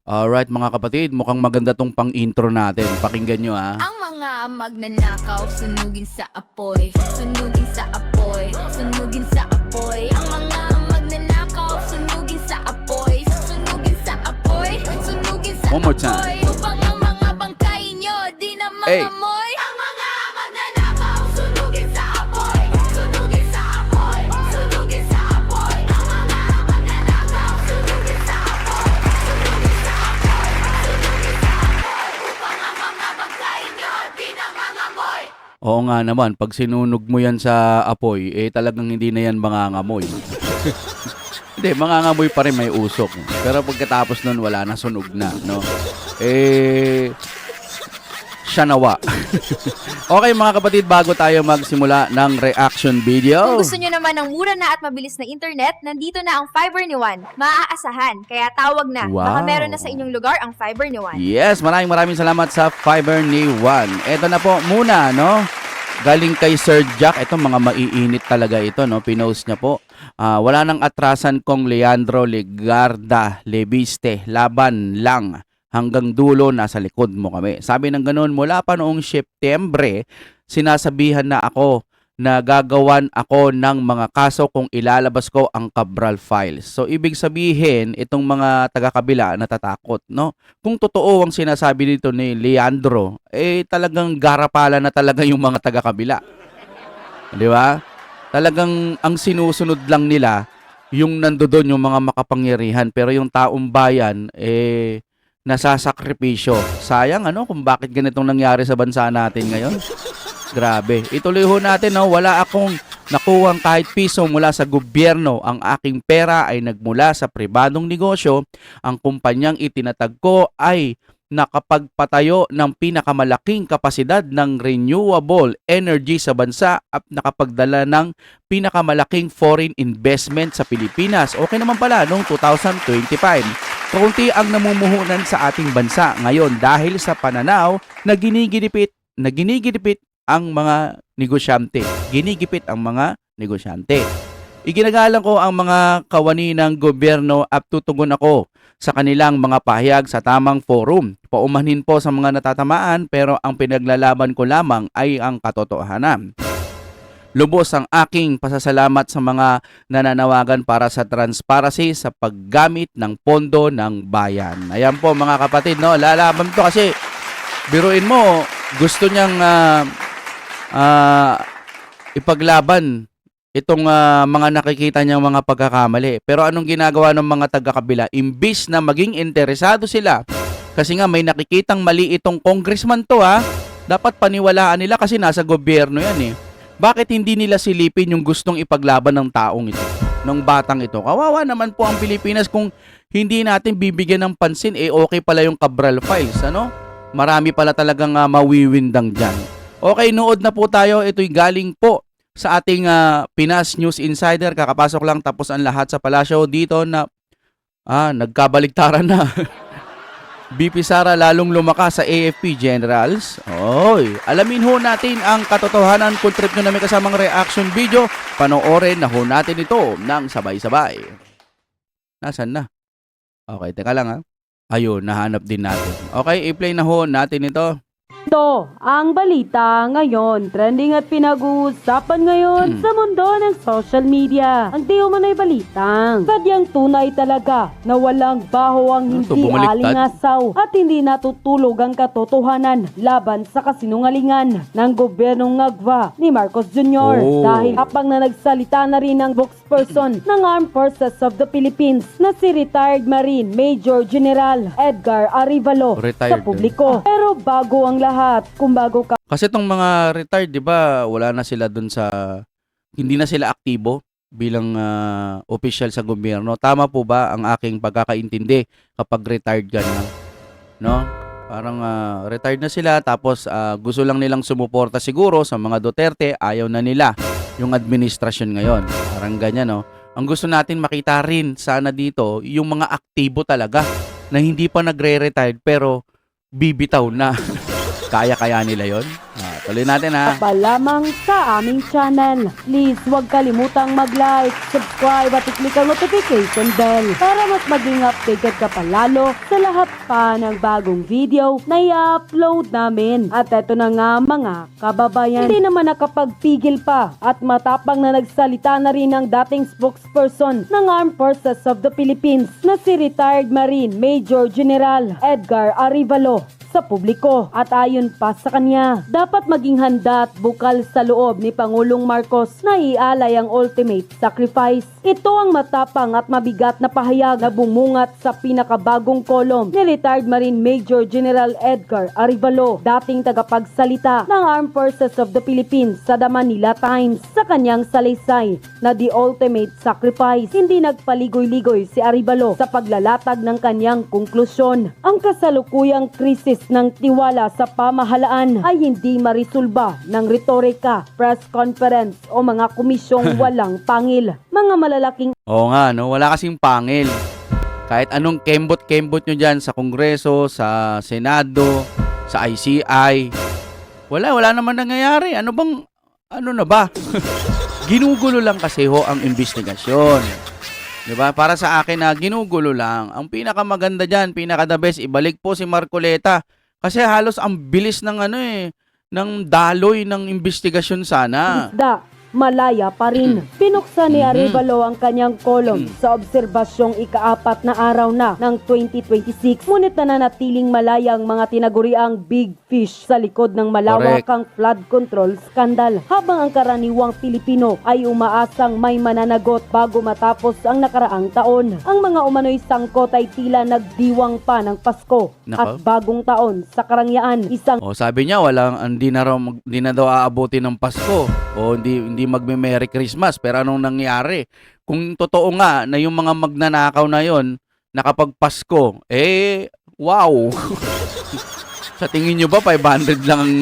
Alright mga kapatid, mukhang maganda tong pang-intro natin. Pakinggan nyo ha. Ang mga magnanakaw, sunugin sa apoy. Sunugin sa apoy, sunugin sa apoy. Ang mga magnanakaw, sunugin sa apoy. Sunugin sa apoy, sunugin sa One more apoy. time. Upang ang mga bangkay nyo, di na Hey. maamoy. Ang mga magnanakaw, sunugin sa apoy. Sunugin sa apoy, sunugin sa apoy. Ang mga magnanakaw, sunugin sa apoy. Sunugin sa apoy, sunugin sa apoy. Upang ang mga bangkay nyo, di na maamoy. Oo nga naman, pag sinunog mo yan sa apoy, talagang hindi na yan mangangamoy. Hindi, mangangamoy pa rin, may usok. Pero pagkatapos nun, wala na, sunog na, no? Siya nawa. Okay mga kapatid, bago tayo magsimula ng reaction video. Kung gusto nyo naman ng mura na at mabilis na internet, nandito na ang Fiber ni Juan. Maaasahan, kaya tawag na. Wow. Baka meron na sa inyong lugar ang Fiber ni Juan. Yes, maraming salamat sa Fiber ni Juan. Ito na po muna, no? Galing kay Sir Jack. Ito, mga maiinit talaga ito, no? Pinost niya po. Wala nang atrasan kong Leandro Legarda Leviste. Laban lang. Hanggang dulo, nasa likod mo kami. Sabi ng ganun, mula pa noong Setyembre, sinasabihan na ako na gagawan ako ng mga kaso kung ilalabas ko ang Cabral Files. So, ibig sabihin, itong mga taga-kabila natatakot, no? Kung totoo ang sinasabi dito ni Leandro, talagang garapala na talaga yung mga taga-kabila. Di ba? Talagang ang sinusunod lang nila, yung nandoon yung mga makapangyarihan, pero yung taong bayan, nasasakripisyo. Sayang, ano, kung bakit ganitong nangyari sa bansa natin ngayon. Grabe. Ituloy ho natin, no? Wala akong nakuhang kahit piso mula sa gobyerno. Ang aking pera ay nagmula sa pribadong negosyo. Ang kumpanyang itinatag ko ay nakapagpatayo ng pinakamalaking kapasidad ng renewable energy sa bansa at nakapagdala ng pinakamalaking foreign investment sa Pilipinas. Okay naman pala noong 2025. Kaunti ang namumuhunan sa ating bansa ngayon dahil sa pananaw na ginigilipit ang mga negosyante. Ginigipit ang mga negosyante. Iginagalang ko ang mga kawani ng gobyerno at tutugon ako sa kanilang mga pahayag sa tamang forum. Paumanhin po sa mga natatamaan pero ang pinaglalaban ko lamang ay ang katotohanan. Lubos ang aking pasasalamat sa mga nananawagan para sa transparency sa paggamit ng pondo ng bayan. Ayan po mga kapatid, no? Lalaban to kasi biruin mo, gusto niyang ipaglaban itong mga nakikita niyang mga pagkakamali. Pero anong ginagawa ng mga taga-kabila? Imbis na maging interesado sila, kasi nga may nakikitang mali itong congressman to dapat paniwalaan nila kasi nasa gobyerno yan Bakit hindi nila silipin yung gustong ipaglaban ng taong ito, ng batang ito? Kawawa naman po ang Pilipinas kung hindi natin bibigyan ng pansin, okay pala yung Cabral Files, ano? Marami pala talagang mawiwindang dyan. Okay, nood na po tayo. Ito'y galing po sa ating Pinas News Insider. Kakapasok lang tapos ang lahat sa palasyo dito na nagkabaligtaran na. BP Sara lalong lumakas sa AFP Generals. Oy, alamin ho natin ang katotohanan kung trip nyo namin kasamang reaction video. Panoorin na ho natin ito ng sabay-sabay. Nasaan na? Okay, teka lang Ayun, nahanap din natin. Okay, i-play na ho natin ito. Ito ang balita ngayon. Trending at pinag-uusapan ngayon sa mundo ng social media. Ang di umano'y balitang sadyang tunay talaga na walang baho ang Ito, hindi bumaliktad. alingasaw at hindi natutulog ang katotohanan laban sa kasinungalingan ng gobyernong ngagwa ni Marcos Jr. Oh. Dahil habang na nagsalita na rin ang spokesperson ng Armed Forces of the Philippines na si retired Marine Major General Edgar Arivalo sa Retired. publiko. Pero bago ang lahat, kung bago ka Kasi itong mga retired, di ba, wala na sila dun sa, hindi na sila aktibo bilang official sa gobyerno. Tama po ba ang aking pagkakaintindi kapag retired ka na? No? Parang retired na sila tapos gusto lang nilang sumuporta siguro sa mga Duterte, ayaw na nila yung administrasyon ngayon. Parang ganyan, no? Ang gusto natin makita rin sana dito, yung mga aktibo talaga na hindi pa nagre-retired pero bibitaw na. Kaya nila yon? tuloy natin ha. pa lamang sa aming channel. Please huwag kalimutang mag-like, subscribe at i-click ang notification bell para mas maging updated ka palalo sa lahat pa ng bagong video na i-upload namin. At eto na nga mga kababayan, hindi naman nakapagpigil pa at matapang na nagsalita na rin ang dating spokesperson ng Armed Forces of the Philippines na si retired Marine Major General Edgar Arivalo sa publiko. At ayon pa sa kanya, dapat maging handa at bukal sa loob ni Pangulong Marcos na ialay ang ultimate sacrifice. Ito ang matapang at mabigat na pahayag na bumungat sa pinakabagong kolom ni retired Marine Major General Edgar Arivalo, dating tagapagsalita ng Armed Forces of the Philippines sa The Manila Times. Sa kanyang salaysay na The Ultimate Sacrifice, hindi nagpaligoy-ligoy si Arivalo sa paglalatag ng kanyang konklusyon. Ang kasalukuyang krisis ng tiwala sa pamahalaan ay hindi marisolba ng retorika, press conference o mga komisyong walang pangil. Mga malalaking Oo nga, no? Wala kasing pangil. Kahit anong kembot-kembot nyo dyan sa Kongreso, sa Senado, sa ICI, wala naman nangyayari. Ano na ba? Ginugulo lang kasi ho ang investigasyon. Diba? Para sa akin na ginugulo lang. Ang pinakamaganda dyan, pinaka-the best, ibalik po si Marcoleta. Kasi halos ang bilis ng ng daloy ng investigasyon sana. isda, malaya pa rin. Pinuksan ni Arevalo ang kanyang kolom sa obserbasyong ika-4 na araw na ng 2026. Ngunit nananatiling malaya ang mga tinaguriang big fish sa likod ng malawakang flood control scandal. Habang ang karaniwang Pilipino ay umaasang may mananagot bago matapos ang nakaraang taon. Ang mga umano'y sangkot ay tila nagdiwang pa ng Pasko at Nako. bagong taon sa karangyaan. Isang O sabi niya, hindi na daw aabuti ng Pasko. O hindi magme-Merry Christmas. Pero anong nangyari? Kung totoo nga na yung mga magnanakaw na yon nakapag-Pasko, wow! Sa tingin nyo ba 500 lang ang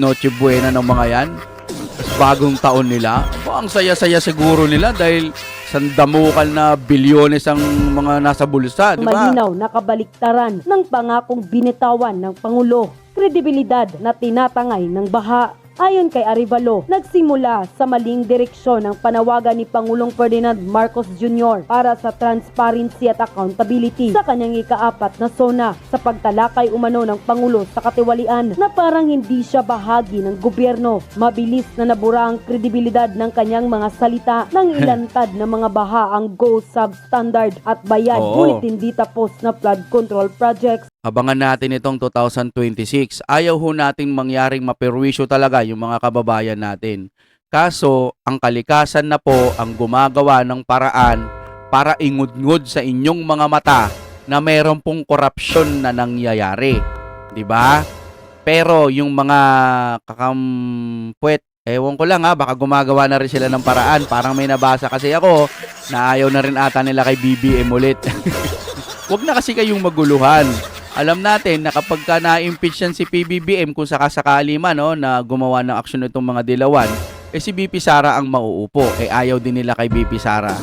Noche Buena ng mga yan? Tapos bagong taon nila? Ang saya-saya siguro nila dahil sandamukal na bilyones ang mga nasa bulsa, di ba? malinaw na kabaliktaran ng pangakong binitawan ng Pangulo. Kredibilidad na tinatangay ng baha. Ayon kay Arevalo, nagsimula sa maling direksyon ang panawagan ni Pangulong Ferdinand Marcos Jr. para sa transparency at accountability sa kanyang ika-4 na SONA sa pagtalakay umano ng Pangulo sa katiwalian na parang hindi siya bahagi ng gobyerno. Mabilis na nabura ang kredibilidad ng kanyang mga salita nang ilantad ng mga baha ang GO substandard at bayad, Oo. ngunit hindi tapos na flood control projects. Abangan natin itong 2026. Ayaw ho nating mangyaring maperwisyo talaga yung mga kababayan natin. Kaso, ang kalikasan na po ang gumagawa ng paraan para ingudngod sa inyong mga mata na meron pong korupsyon na nangyayari. 'Di ba? Pero yung mga kakampuet, ewan ko lang baka gumagawa na rin sila ng paraan. Parang may nabasa kasi ako na ayaw na rin ata nila kay BBM ulit. Huwag na kasi kayong maguluhan. Alam natin na kapag ka na-impeach yan si PBBM, kung sakasakali man na gumawa ng aksyon itong mga dilawan, si BP Sara ang mauupo. Ayaw din nila kay BP Sara.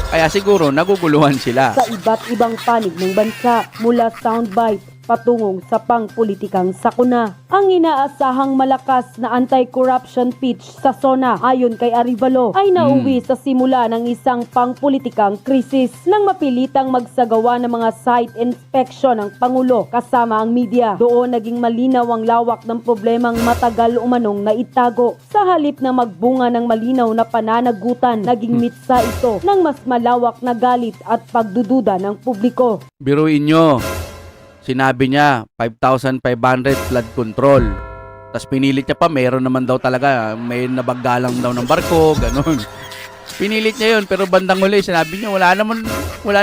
Kaya siguro naguguluhan sila. Sa iba't ibang panig ng bansa, mula soundbite patungong sa pangpolitikang sakuna. Ang inaasahang malakas na anti-corruption pitch sa SONA ayon kay Arevalo ay nauwi sa simula ng isang pangpolitikang krisis nang mapilitang magsagawa ng mga site inspection ng Pangulo kasama ang media. Doon naging malinaw ang lawak ng problemang matagal umanong naitago. Sa halip na magbunga ng malinaw na pananagutan, naging mitsa ito ng mas malawak na galit at pagdududa ng publiko. Biruin nyo. Sinabi niya, 5,500 flood control. Tapos pinilit niya pa, meron naman daw talaga, may nabaggalang daw ng barko, ganun. Pinilit niya yun, pero bandang huli, sinabi niya, wala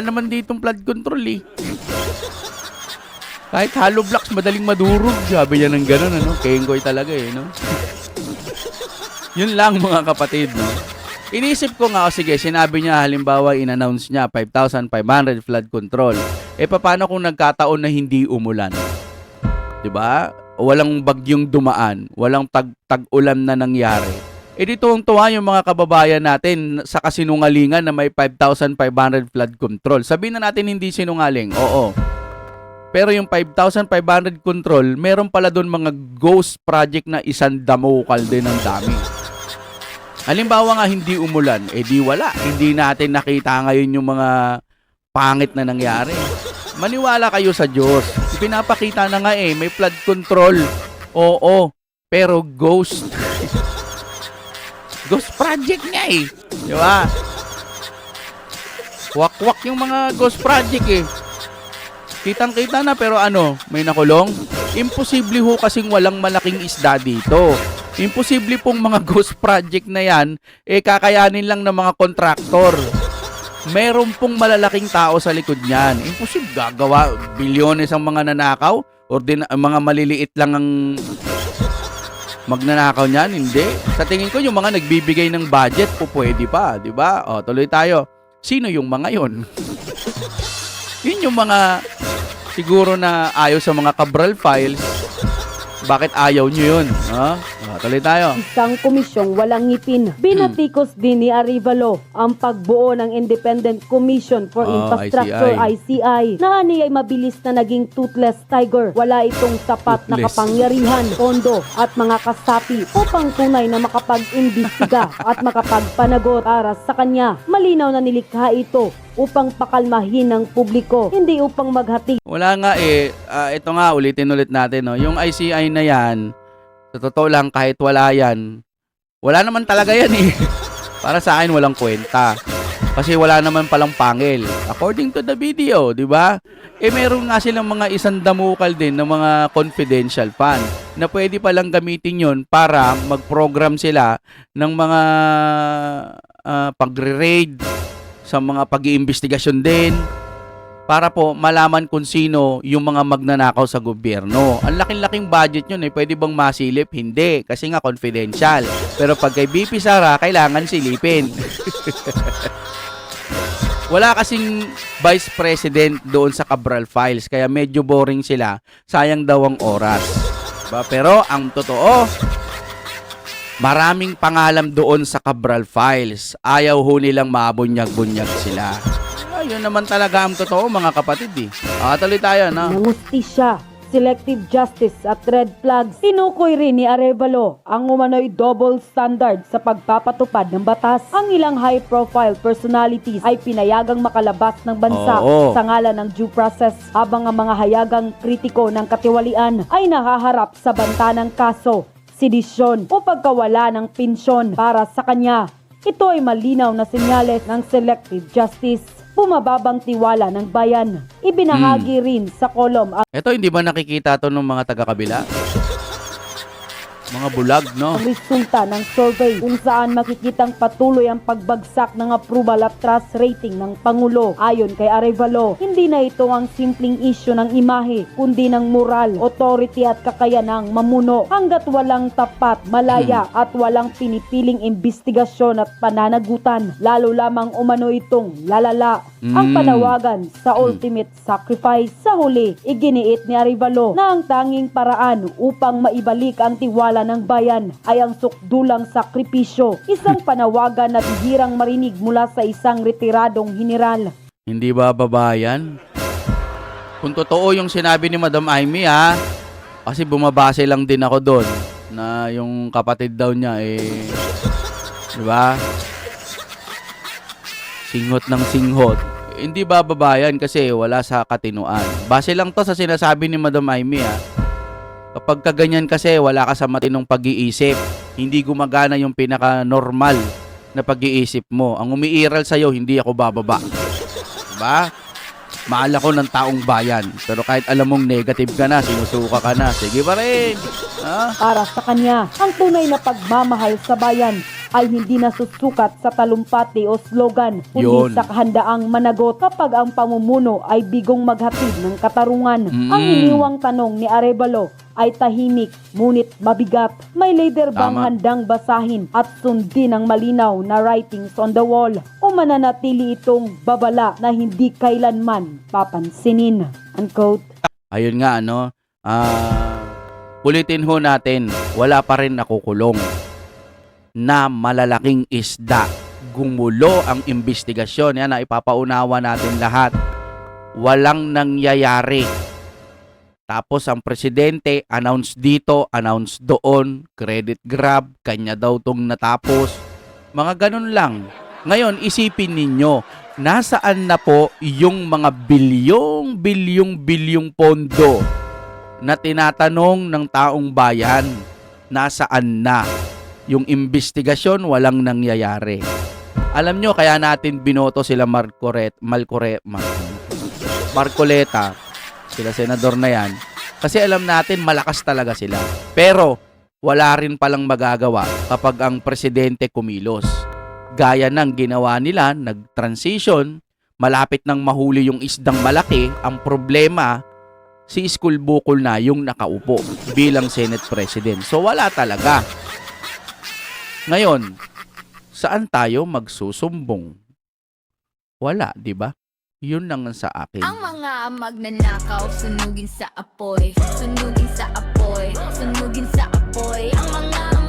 naman ditong flood control eh. Kahit hollow blocks, madaling madurog. Sabi niya ng ganun, Kengkoy talaga no? Yun lang mga kapatid, no? Inisip ko nga, sige, sinabi niya, halimbawa, in-announce niya, 5,500 flood control. Paano kung nagkataon na hindi umulan? 'Di ba? Walang bagyong dumaan, walang tag-ulan na nangyari. Dito ang tuwa yung mga kababayan natin sa kasinungalingan na may 5,500 flood control. Sabihin na natin hindi sinungaling, oo. Pero yung 5,500 control, meron pala doon mga ghost project na isang damukal din ang dami. Halimbawa nga hindi umulan, di wala. Hindi natin nakita ngayon yung mga pangit na nangyari. Maniwala kayo sa Diyos. Pinapakita na nga may flood control. Oo, pero ghost. Ghost project nga Di ba? Wak-wak yung mga ghost project Kitang-kita na pero may nakulong? Imposible ho kasing walang malaking isda dito. Imposible pong mga ghost project na yan, kakayanin lang ng mga kontraktor. Meron pong malalaking tao sa likod niyan. Imposible gagawa bilyones ang mga nanakaw or mga maliliit lang ang magnanakaw niyan. Hindi. Sa tingin ko yung mga nagbibigay ng budget pwede pa, di ba? O, tuloy tayo. Sino yung mga yon? Yun yung mga siguro na ayaw sa mga Cabral files. Bakit ayaw nyo yun? Tuloy tayo. Isang komisyong walang ngipin. Binatikos din ni Arevalo ang pagbuo ng Independent Commission for Infrastructure ICI na ay mabilis na naging toothless tiger. Wala itong sapat na Toothless. kapangyarihan, pondo at mga kasapi upang tunay na makapag-imbestiga at makapagpanagot para sa kanya. Malinaw na nilikha ito upang pakalmahin ng publiko, hindi upang maghati. Wala nga ito nga, ulitin ulit natin. Yung ICI na yan, sa totoo lang, kahit wala yan, wala naman talaga yan Para sa akin, walang kwenta. Kasi wala naman palang pangil. According to the video, di ba? Meron nga silang mga isang damukal din ng mga confidential fund na pwede palang gamitin yon para mag-program sila ng mga pagre-raid sa mga pag-iimbestigasyon din para po malaman kung sino yung mga magnanakaw sa gobyerno. Ang laking-laking budget yun pwede bang masilip? Hindi, kasi nga confidential. Pero pag kay BP Sara, kailangan silipin. Wala kasing vice president doon sa Cabral Files, kaya medyo boring sila. Sayang daw ang oras. Diba? Pero ang totoo, maraming pangalan doon sa Cabral Files. Ayaw ho nilang mabunyag-bunyag sila. Yun naman talaga ang totoo, mga kapatid tuloy tayo, Nangustisya, selective justice at red flags. Tinukoy rin ni Arevalo ang umano'y double standard sa pagpapatupad ng batas. Ang ilang high-profile personalities ay pinayagang makalabas ng bansa sa ngalan ng due process, habang ang mga hayagang kritiko ng katiwalian ay nahaharap sa banta ng kaso, sedisyon o pagkawala ng pensyon para sa kanya. Ito ay malinaw na senyales ng selective justice. Bumababang tiwala ng bayan. Ibinahagi rin sa kolom ang Ito, hindi ba nakikita to ng mga taga-kabila? Mga bulag, no? resulta ng survey kung saan makikitang patuloy ang pagbagsak ng approval at trust rating ng Pangulo. Ayon kay Arevalo, hindi na ito ang simpleng issue ng imahe, kundi ng moral, authority at kakayanang mamuno. Hanggat walang tapat, malaya at walang pinipiling imbestigasyon at pananagutan, lalo lamang umano itong lalala. Ang panawagan sa ultimate sacrifice. Sa huli, iginiit ni Arevalo na ang tanging paraan upang maibalik ang tiwala ng bayan ay ang sukdulang sakripisyo. Isang panawagan na bihirang marinig mula sa isang retiradong general. Hindi ba babayan? Kung totoo yung sinabi ni Madam Amy, kasi bumabase lang din ako doon na yung kapatid daw niya di ba? Singhot ng singhot. Hindi ba babayan kasi wala sa katinuan. Base lang to sa sinasabi ni Madam Amy, Kapag kaganyan kasi, wala ka sa matinong pag-iisip. Hindi gumagana yung pinaka-normal na pag-iisip mo. Ang umiiral sa'yo, hindi ako bababa. Diba? Mahal ako ng taong bayan. Pero kahit alam mong negative ka na, sinusuka ka na, sige pa rin. Para sa kanya, ang tunay na pagmamahal sa bayan ay hindi nasusukat sa talumpati o slogan, kundi Yun. sa kahandaang managot kapag ang pamumuno ay bigong maghatid ng katarungan. Ang iniwang tanong ni Arevalo ay tahimik, ngunit mabigat. May leader bang Tama. handang basahin at sundin ang malinaw na writings on the wall? O mananatili itong babala na hindi kailanman papansinin? Unquote. Ayun nga, ulitin ho natin, wala pa rin nakukulong na malalaking isda. Gumulo ang investigasyon. Yan na ipapaunawa natin lahat. Walang nangyayari Tapos ang presidente, announce dito, announce doon, credit grab, kanya daw tong natapos. Mga ganun lang. Ngayon, isipin ninyo, nasaan na po yung mga bilyong pondo na tinatanong ng taong bayan? Nasaan na? Yung investigasyon, walang nangyayari. Alam nyo, kaya natin binoto sila Marcoleta, sila senador na yan, kasi alam natin malakas talaga sila. Pero wala rin palang magagawa kapag ang presidente kumilos. Gaya ng ginawa nila, nag-transition, malapit nang mahuli yung isdang malaki, ang problema, si Iskul Bukol na yung nakaupo bilang Senate President. So wala talaga. Ngayon, saan tayo magsusumbong? Wala, di ba? Yun lang sa akin. Ang mga magnanakaw, sunugin sa apoy. Sunugin sa apoy. Sunugin sa apoy. Ang mga